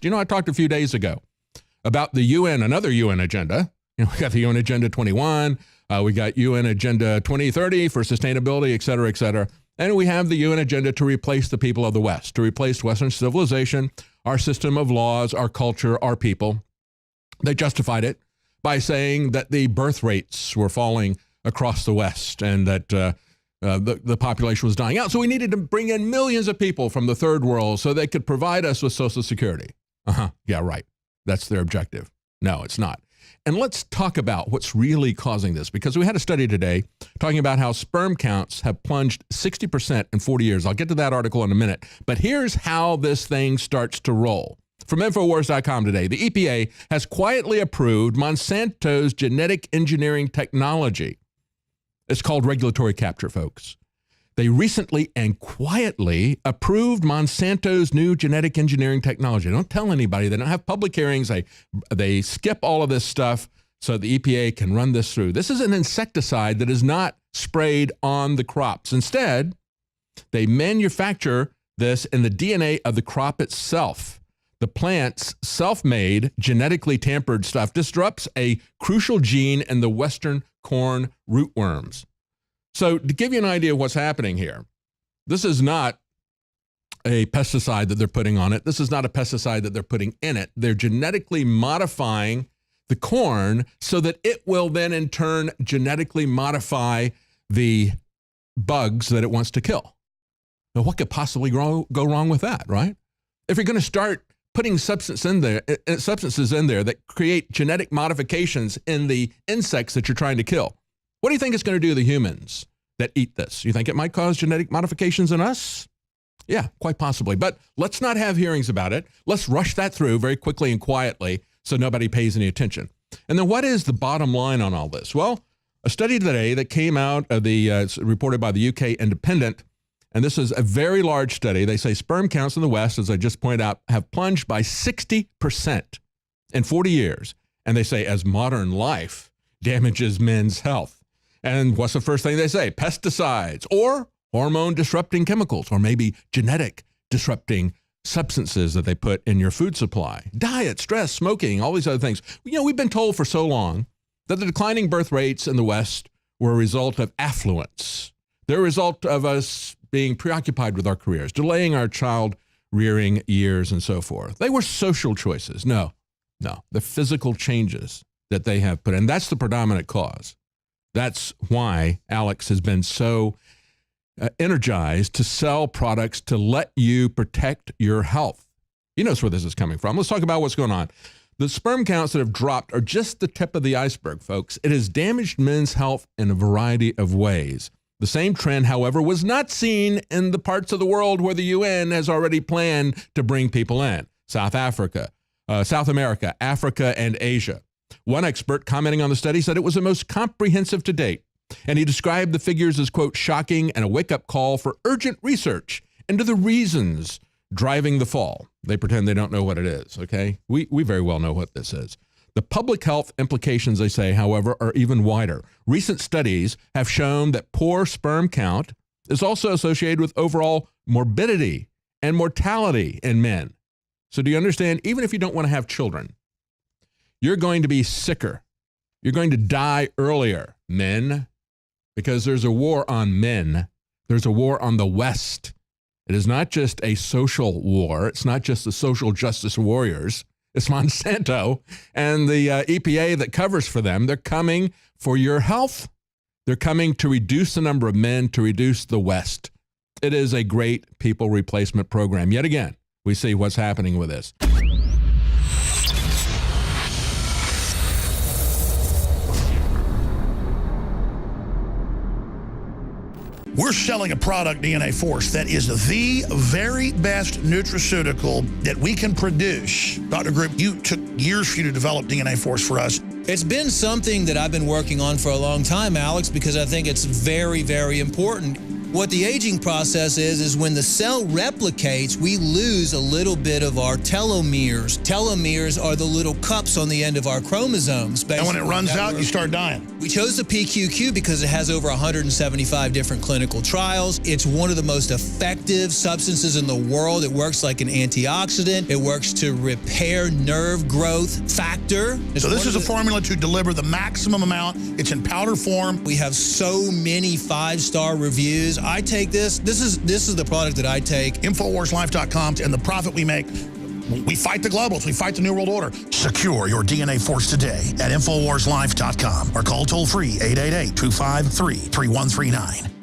You know, I talked a few days ago about the UN, another UN agenda. You know, we got the UN Agenda 21, we got UN Agenda 2030 for sustainability, et cetera, et cetera. And we have the UN agenda to replace the people of the West, to replace Western civilization, our system of laws, our culture, our people. They justified it by saying that the birth rates were falling across the West and that the population was dying out. So we needed to bring in millions of people from the third world so they could provide us with Social Security. Yeah, right. That's their objective. No, it's not. And let's talk about what's really causing this, because we had a study today talking about how sperm counts have plunged 60% in 40 years. I'll get to that article in a minute. But here's how this thing starts to roll. From Infowars.com today, the EPA has quietly approved Monsanto's genetic engineering technology. It's called regulatory capture, folks. They recently and quietly approved Monsanto's new genetic engineering technology. Don't tell anybody. They don't have public hearings. They skip all of this stuff so the EPA can run this through. This is an insecticide that is not sprayed on the crops. Instead, they manufacture this in the DNA of the crop itself. The plant's self-made, genetically tampered stuff disrupts a crucial gene in the Western corn rootworms. So to give you an idea of what's happening here, this is not a pesticide that they're putting on it. This is not a pesticide that they're putting in it. They're genetically modifying the corn so that it will then in turn genetically modify the bugs that it wants to kill. Now, what could possibly go wrong with that, right? If you're going to start putting substances in there that create genetic modifications in the insects that you're trying to kill, what do you think it's going to do to the humans that eat this? You think it might cause genetic modifications in us? Yeah, quite possibly. But let's not have hearings about it. Let's rush that through very quickly and quietly so nobody pays any attention. And then what is the bottom line on all this? Well, a study today that came out of reported by the UK Independent, and this is a very large study. They say sperm counts in the West, as I just pointed out, have plunged by 60% in 40 years. And they say as modern life damages men's health. And what's the first thing they say? Pesticides or hormone disrupting chemicals, or maybe genetic disrupting substances that they put in your food supply. Diet, stress, smoking, all these other things. You know, we've been told for so long that the declining birth rates in the West were a result of affluence. They're a result of us being preoccupied with our careers, delaying our child rearing years and so forth. They were social choices. No, the physical changes that they have put in. That's the predominant cause. That's why Alex has been so energized to sell products to let you protect your health. He knows where this is coming from. Let's talk about what's going on. The sperm counts that have dropped are just the tip of the iceberg, folks. It has damaged men's health in a variety of ways. The same trend, however, was not seen in the parts of the world where the UN has already planned to bring people in. South Africa, South America, Africa, and Asia. One expert commenting on the study said it was the most comprehensive to date, and he described the figures as, quote, shocking and a wake-up call for urgent research into the reasons driving the fall. They pretend they don't know what it is, okay? We very well know what this is. The public health implications, they say, however, are even wider. Recent studies have shown that poor sperm count is also associated with overall morbidity and mortality in men. So do you understand? Even if you don't want to have children, you're going to be sicker. You're going to die earlier, men, because there's a war on men. There's a war on the West. It is not just a social war. It's not just the social justice warriors. It's Monsanto and the EPA that covers for them. They're coming for your health. They're coming to reduce the number of men, to reduce the West. It is a great people replacement program. Yet again, we see what's happening with this. We're selling a product, DNA Force, that is the very best nutraceutical that we can produce. Dr. Group, you took years for you to develop DNA Force for us. It's been something that I've been working on for a long time, Alex, because I think it's very, very important. What the aging process is when the cell replicates, we lose a little bit of our telomeres. Telomeres are the little cups on the end of our chromosomes. And when it runs out, you start dying. We chose the PQQ because it has over 175 different clinical trials. It's one of the most effective substances in the world. It works like an antioxidant. It works to repair nerve growth factor. So this is a formula to deliver the maximum amount. It's in powder form. We have so many 5-star reviews. I take this. This is the product that I take. InfoWarsLife.com, and the profit we make. We fight the globals. We fight the New World Order. Secure your DNA force today at InfoWarsLife.com or call toll free 888-253-3139.